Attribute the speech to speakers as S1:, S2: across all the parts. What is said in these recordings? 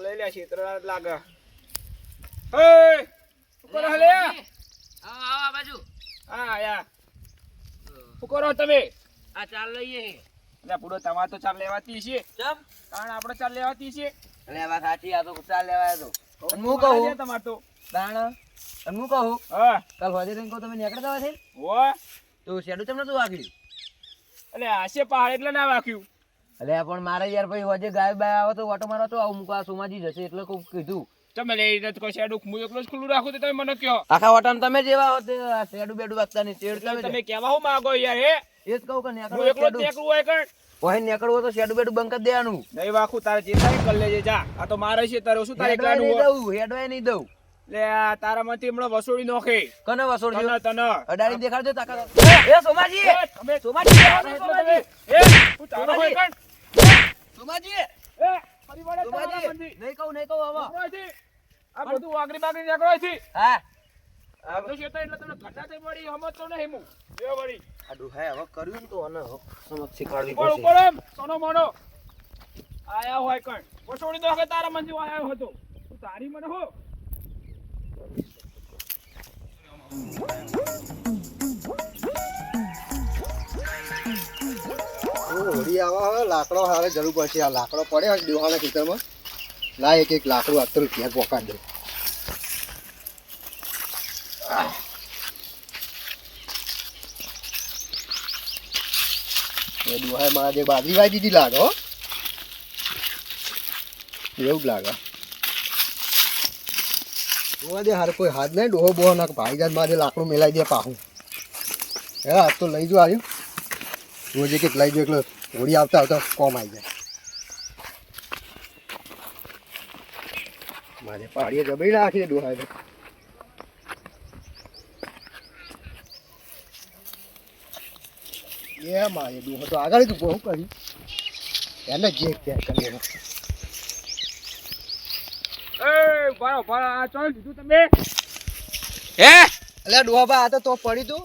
S1: લઈ લે ક્ષેત્ર લાગે. હે શું કરો હલે?
S2: આ બાજુ
S1: હા આયા. શું કરો તમે?
S2: આ ચાલ લઈએ.
S1: એટલે પૂરો તમાર તો ચાલ લેવાતી છે.
S2: ચમ
S1: કારણ આપણે ચાલ લેવાતી છે.
S2: એટલે આ વાત સાચી. આ તો ચાલ લેવાય તો
S1: અને હું કહું તમાર તો
S2: દાણ અને હું કહું
S1: હા
S2: કાલ હોજે તને કહું તમે નીકળતા હોય છે
S1: હો
S2: તો શેડું તમને શું વાગ્યું?
S1: એટલે આશે પહાડ એટલે ના વાક્યું.
S2: એટલે પણ મારે યાર ભાઈ હોજે ગાય બાય આવે તો ઓટો મારો તો આવું મૂકવા સોમાજી જશે એટલે કોઈ કીધું
S1: તમે લઈ નથી કોઈ શેડું હું એકલો જ ખુલ્લું રાખું તો તમે મને કહો.
S2: આખા ઓટામાં તમે જેવા હો તે શેડું બેડું વાગતા નહીં શેડ
S1: એટલે તમે કહેવા હું માંગો યાર હે?
S2: એ જ કહું કે
S1: હું
S2: નીકળવું
S1: એકલો જ ટેકરું હોય કણ
S2: હોય નીકળવું તો શેડું બેડું બંધ કરી દેવાનું.
S1: નહીં વાખું તારે જે થાય કર લેજે જા. આ તો મારે છે તારે શું તારે
S2: હેડવાય
S1: એકલાનું
S2: નહીં
S1: હોય?
S2: દઉં હેડવાય નહીં દઉં.
S1: લે આ તારામાંથી હમણાં વસોડી નોખે
S2: કને વસોડજો
S1: તને તને
S2: અડાડી દેખાડજો તાકાત. એ સોમાજી
S1: તમે
S2: સોમાજી
S1: એટલે તમે એ હું તારો હોય કણ
S2: સોમાજી
S1: એ પરિવારે તારા
S2: સોમાજી
S1: મંદી
S2: નહીં કહું હવે
S1: નીકળવાથી. આ બધું વાગડી બાગડી નીકળવાથી.
S2: હા
S1: આ બધું છે તો એટલે તમને ઘટા થઈ પડી સમજતો નહીં હું બે વળી
S2: આ ડુહાએ હવે કર્યું ને તો આને સમજ શીખવાડવી
S1: ઉપર
S2: પડશે.
S1: ઉપર એમ સોનો મોનો આયા હોય કણ વસોડી નોખે તારા મંદી આયો હતો તું તારી મને હો
S3: હોળી આવા હવે લાકડો હારે જરૂર પડશે. આ લાકડો પડ્યો દેવાના ખેતરમાં લાય એક લાકડું આટલું રૂપિયા પોકાડ દે. એ દુહાએ મારા જે બાજરી વાઈ દીધી લાગે હો એવું જ લાગે. જોવા દે હારે કોઈ હાથ નહીં ડોહો બોહો નાખ ભાઈ જાત મારે લાકડું મેલાઈ દે પાહું. હે આજ તો લઈ જો આવ્યું રોજે કંઈક લઈ જો એટલે હોળી આવતા આવતા કોમ આવી જાય. મારે પાડીએ જબરી રાખી ડોહાય તો. એ મારે ડોહો તો આગળ જ બહુ કરી એને જે ક્યાં કરી
S1: એ ભારો ભારો આ ચોલ લીધું તમે હે
S3: એટલે ડોહા આ તો પડી તું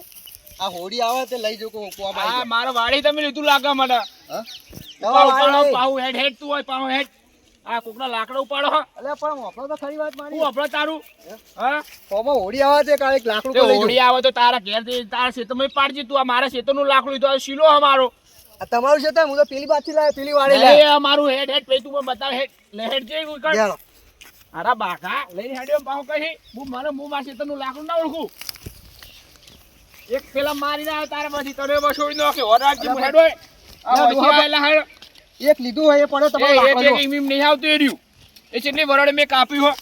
S3: આ હોળી આવે તે લઈ જો કોમ આવી
S1: આ
S3: જાય.
S1: મારો વાડી તમે લીધું લાગે મને
S3: હા
S1: ઉપાડો, ઉપાડો,
S3: એટલે
S1: પાહુ હેડ હેડ તું હોય પાહુ હેડ આ કોકના લાકડા ઉપાડો હો.
S3: પણ વાપરો તો ખરી વાત મારી.
S1: હું આપણો તારું હા
S3: કોમાં હોળી આવે તે કાલે લાકડું
S1: તે
S3: તો લઈ
S1: હોળી આવે તો તારા ઘેર થી તારા ખેતરમાં પાડજે તું આ મારા ખેતરનું લાકડું લીધું આ શીલો અમારો
S3: આ તમારું છે હું તો પેલી બાજથી લાવ્યો પેલી વાળી લાવ્યો.
S1: એ અમારું હેડ હેડ પે તું મને બતાવ હેડ લે હેડ જે કર
S3: ચાલો.
S1: અરે બાકા લઈને હેડ્યો પાહુ કહી હું મારા ખેતરનું લાકડું ના ઓળખું એક પેલા મારી ના તારા માંથી તને બસોડી નાખે ઓરાજી હું હેડ હોય આ
S3: ના,
S1: વચ્ચે આયેલા હેડ
S3: એક લીધું હોય એ પડે તમારો
S1: એ
S3: લાકડો.
S1: એક એમ નહીં આવતું એ રહ્યું એ કેટલી વરણ મેં કાપ્યું હો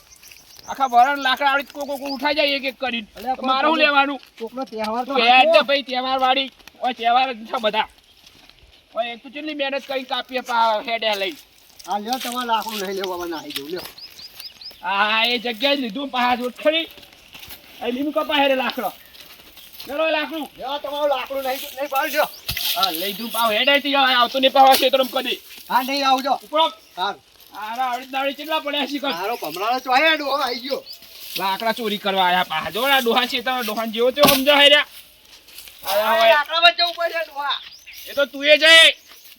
S1: આખા વરણ લાકડા આવડી કોક ઉઠાઈ જાય એક એક કરીને
S3: અલ્યા,
S1: તો મારે શું લેવાનું
S3: કોકનો તહેવાર તો
S1: હેડ
S3: હતો.
S1: તો ભાઈ તહેવાર વાળી ઓય તહેવાર જ છે બધા ઓય એક તો કેટલી મહેનત કરી કાપીએ હેડે લઈ
S3: આ લ્યો તમારે લાકડું નહીં લેવા નાહી જવું લ્યો.
S1: આ એ જગ્યાએ જ લીધું પહાડ જોત ખરી અહીં લીધું કપા હેડે લાકડો ચલો એ લાકડું
S3: લ્યો તમારું લાકડું નહીં પાડજો.
S1: હા લઈ દઉં પાવ હેડે થી આવતો નહીં પાવા ખેતરમ કદી
S3: હા નહીં આવજો.
S1: ઉપરો
S3: હા
S1: આરા અડી દાડી કેટલા પડ્યા છે કર
S3: મારો ભમરાળો ચોયા ડોહો આવી ગયો.
S1: લાકડા ચોરી કરવા આયા પા જો ના ડોહા છે તમે ડોહા જેવો તેવો સમજો હેર્યા આયા હોય
S3: લાકડામાં જવું પડશે ડોહા.
S1: એ તો તું એ જાય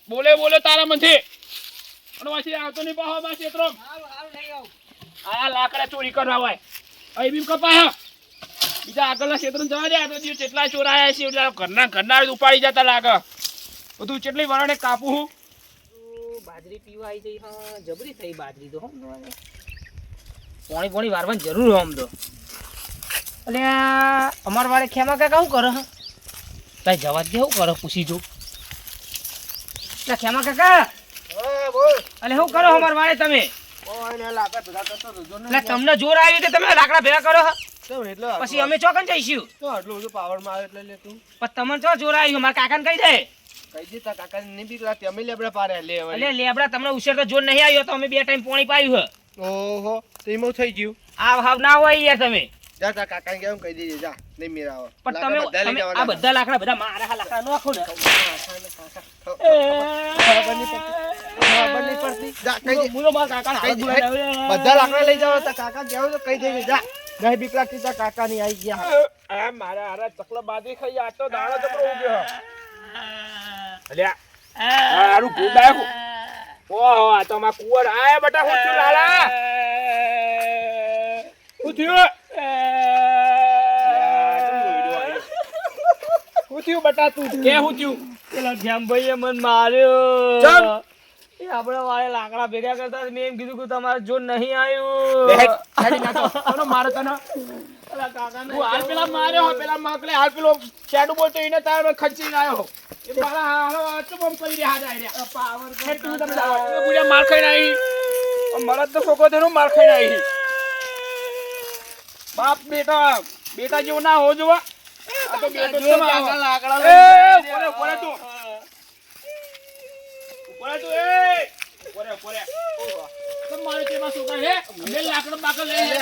S1: બોલે બોલે તારા મથે અને પછી આવતો નહીં પાહો બા ખેતરો
S3: હારું નહીં આવું.
S1: આયા લાકડા ચોરી કરવા હોય અહીં બી કપાય બીજા આગળના ખેતરો જવા દે આ તો દિવસ કેટલા ચોર આયા છે એટલે ઘરના ઉપાડી જતા લાગે બધું કેટલી વરણે કાપું હું
S2: બાજરી પીવા આવી જઈ હા જબરી થઈ બાજરી તો હમ પાણી પાણી વારવાની જરૂર હોય આમ તો. એટલે અમાર વાળે ખેમા કાકા શું કરે તાઈ જવા દે શું કરે પૂછી જો. એટલે ખેમા કાકા
S3: હા બોલ.
S2: એટલે શું કરો અમાર વાળે તમે?
S3: ઓય ને લાકડા ભેગા કરતો હતો જો ને.
S2: એટલે તમને જોર આવ્યું કે તમે લાકડા ભેગા કરો હો?
S3: કેમ એટલે
S2: પછી અમે ચોકન જઈશું
S3: તો આટલું બધું પાવર માં આવે એટલે લે તું
S2: પણ તમને તો જોર આવ્યું મારા કાકાને કહી દે.
S3: કઈ દે તા કાકા ને બીક લાગતી અમે લેબડા પારે લે
S2: એટલે લેબડા તમને ઉછેર તો જોર નહીં આવ્યો તો અમે 2 ટાઈમ પાણી પાયું હે.
S3: ઓહો તેમાં થઈ ગયું.
S2: આ ભાવ ના હોય યાર તમે.
S3: જા તા કાકા ને કેમ કહી દેજે જા નહીં મેરાવો.
S2: પણ તમે આ બધા લાકડા બધા મારા લાકડા નાખો ને.
S3: ખબર નહીં પડતી. જા કહી દે.
S2: મુલો મારા કાકાને હાથ બોલાવ્યો.
S3: બધા લાકડા લઈ જાવ તા કાકા જેવો તો કહી દેજે જા. નહીં બીક લાગતી તા કાકા ની આવી ગયા.
S1: આ મારા હારા ચકલા બાજરી ખાઈ આ તો દાડો તો ઉગ્યો અલ્યા હારું ભૂંડાયો ઓહો આ તો અમાર કુંવર આયા બટા હું થયું લાલા હું થયું હું થયું બટા તું કે હું થયું
S2: પેલા શ્યામભાઈએ મને માર્યો
S1: ચમ?
S2: એ આપણા વાળે લાકડા ભેગા કરતા મેં એમ કીધું કે તમારે જો નહીં
S1: લે,
S2: આવ્યું
S1: હેડ, હેડી નાખો. કોનો મારો તને
S2: પેલા કાકાને
S1: હું હાલ પેલા માર્યો હો, પેલા મકલે હાલ પેલો શેડુ બોલતો એને તાર મેં ખંચીને આવ્યો એ મારા હાલો આટલું બમ કરી દે હાથ આઈ
S2: પાવર
S1: હેડ તું તમે જાઓ એ બુડિયા માર ખાઈને આવી મરદ તો છોકરો તેનો માર ખાઈને આવી બાપ બેટા બેટા જેવો ના હો જોવા આ તો બેટો
S2: જો
S1: તમારો.
S2: કાકા લાકડા
S1: એ
S2: લઈને
S1: ઉપર તું ઉપર તું એ ઉપર મારી તેમાં છોકરા હે લે લાકડો બાકડો લઈ લે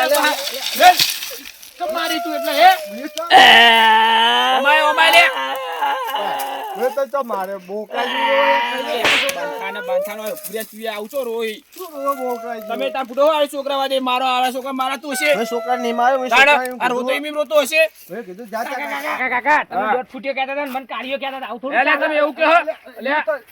S1: મારી તું એટલે હે ઓમાય લે
S3: તો મારે બોકાઈ
S1: બાંધાનો પૂરા ચુયા આવશો રોઈ
S3: બોકાઈ
S1: તમે તાર ફૂટો આ છોકરા વાદે મારો આવે છોકરા મારા તું હશે
S3: છોકરા નહીં માર્યો
S1: આ રોતો એમ રોતો હશે
S3: મેં કીધું જા
S2: કાકા તમે દોઢ ફૂટ્યો કહેતા હતા ને મને કાઢ્યો કહેતા હતા આવું
S1: લે તમે એવું કહો લે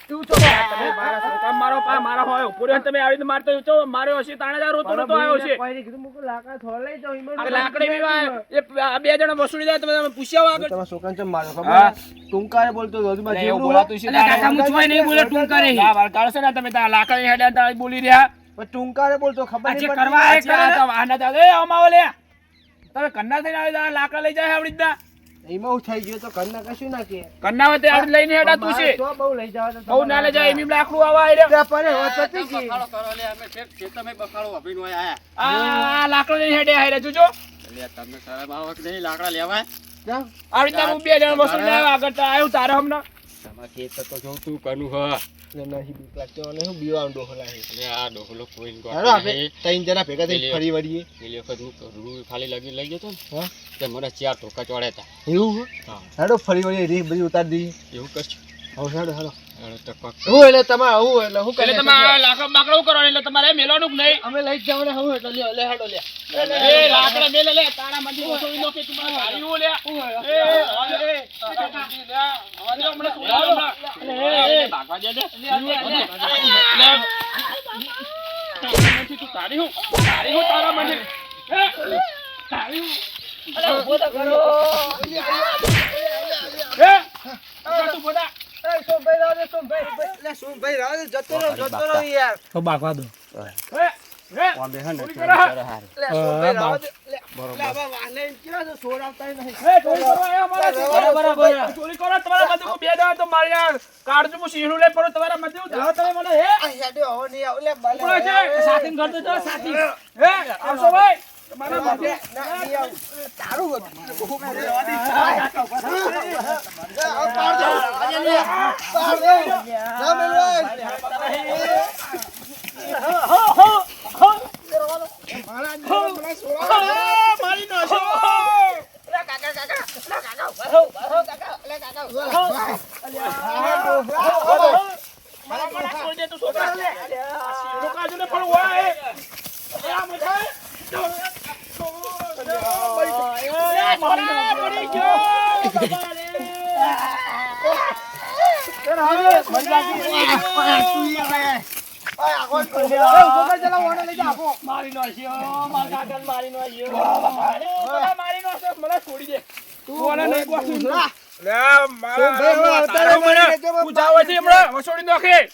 S3: તું છોકરા
S1: તમે મારા છોકરા મારો પા મારા હોય પૂરે તમે આવી રીતે મારતો છો માર્યો હશે તાણે જ આ રોતો રોતો આવ્યો છે
S2: કીધું મુકુ લાકડા થોડ લઈ જાઉં ઈમન
S1: આ લાકડી બી એ આ બે જણા વસૂલી જાય તમે પૂછ્યા આગળ
S3: તમારા છોકરાને ચમ માર્યો
S1: હા.
S3: ખબર ટૂંકાએ બોલતો રોજમાં
S1: એવું
S3: જેવડું
S1: બોલાતું છે
S2: કાકા મૂંચવાય નહીં બોલે ટૂંકારે
S1: આ વાર કાઢશો ને તમે તાર લાકડી હેડ્યા તાર બોલી રહ્યા
S3: પણ ટૂંકાએ બોલતો ખબર
S2: આજે
S3: નહીં
S2: કરવા
S3: પડતી.
S2: આયા
S1: અચ્છા, તો આના તો એ અમાવો લે તમે કન્ના થઈને આવી જા લાકડા લઈ જાય આવડી રીતના
S3: એમાં હું થઈ ગયો તો કરના કશું ના કે
S1: કન્ના વતે આવડી લઈને હેડા તું છે
S3: તો બહુ લઈ જાવ તો
S1: બહુ ના લઈ જાય એમ લાકડું આવા આઈ રહ્યા
S3: પણ હવે પતી ગઈ.
S1: આ લાકડો લઈને હેડે આઈ રહ્યા જોજો
S3: જાઓ.
S1: આ રીતના હું બે જણા વસૂલી લાવ્યા આગળ તો આવ્યું તારે હમણાં
S3: ને નહીં બીક લાગતી મને શું બીવાનું ડોહો લાગે. હાલો આપણે ત્રણ જણા ભેગા થઈ ફરી વળીએ. હા? એવું હે? હાલો ફરી વળીએ રીત બધી ઉતારી દઈએ. હવે હાલો હાલો. હું એટલે તમારે હું એટલે હું
S1: એટલે તમે આ લાકડો બાકડો કરો એટલે તમારે મેલવાનું જ નહીં
S3: અમે લઈ જ જવાના હું એટલે લ્યો લે હાલો લે.
S1: એ લાકડા મેલે લે તારા મંદિર વસૂલી નો કે તમારે ગાડી હું લે ભાગવા દે તું તારી હું તારા મંદિર તારી હું
S2: ઉભો તો કરો
S1: તું બોલા
S3: સોમભાઈ રાવ દે સોમભાઈ રાવ દે જતો રહો યાર.
S2: તો બાકવા દો
S3: સોમભાઈ રાવ દે લે આવા વાહને કેવા છે સોર આવતા નહીં.
S1: ચોરી કરો તમારા બધું બે દાવ તો મારી કાઢજો હું સિંહણું લઈ પડો તમારા બધું જાઓ તમે મને હે
S3: આ હેડ્યો હવે નહીં આવ લે બાલે.
S1: ઉપડો છે સાથી ઘર તો જો સાથી હે આવશો ભાઈ તમારા માથે
S3: ના નહીં આવ. તારું હતું. બહુ રહેવા દે. ના મેલવાય.
S1: મારી નાખો છોડી દે તું છોકરા સિંહણું કાઢજો ને પણ હોય આ મજા મરી
S2: મારી નાખ્યો મારા કાકાને મારી નાખ્યો
S1: મારી નાખો મને છોડી દે તું મને નહીં ગોઠવું. લે
S3: સોમભાઈ,
S1: મારા
S3: હવે
S1: તારા મને તું જાવ છે હમણાં વસોડી નાખે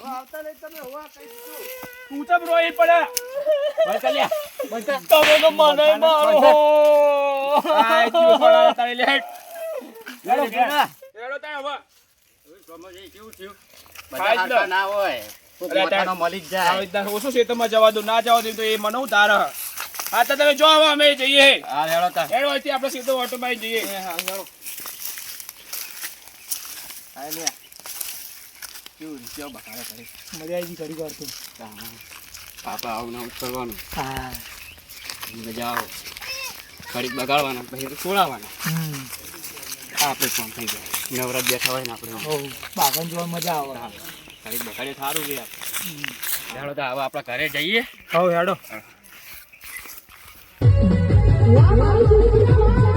S3: આવતા નહીં તમે હવે કઈ દીધું.
S1: તું ચમ રોઈ પડે
S2: તમે તો મને મારો
S1: આ તું ફળા તારે લે હેડ લેડો તારે હવે આવી રીતના ઓછું ખેતરમાં જવા દો ના જવા દો તો એ મને હું તારે હા તો તમે જો હવે અમે જઈએ હેડ હોયથી આપણે સીધો ઓટોમાં જઈએ
S2: મજા આવી ઘડી વાર તો હા
S4: બગાડવાના પછી તો છોડાવાના આપણે ફોન થઈ જાય નવરાત બેઠા હોય ને આપણે
S2: બાગન જોવા મજા આવે
S4: ઘડીક બગાડે સારું છે હેડો તો હવે આપણા ઘરે જઈએ
S2: હવે હેડો
S5: Wow.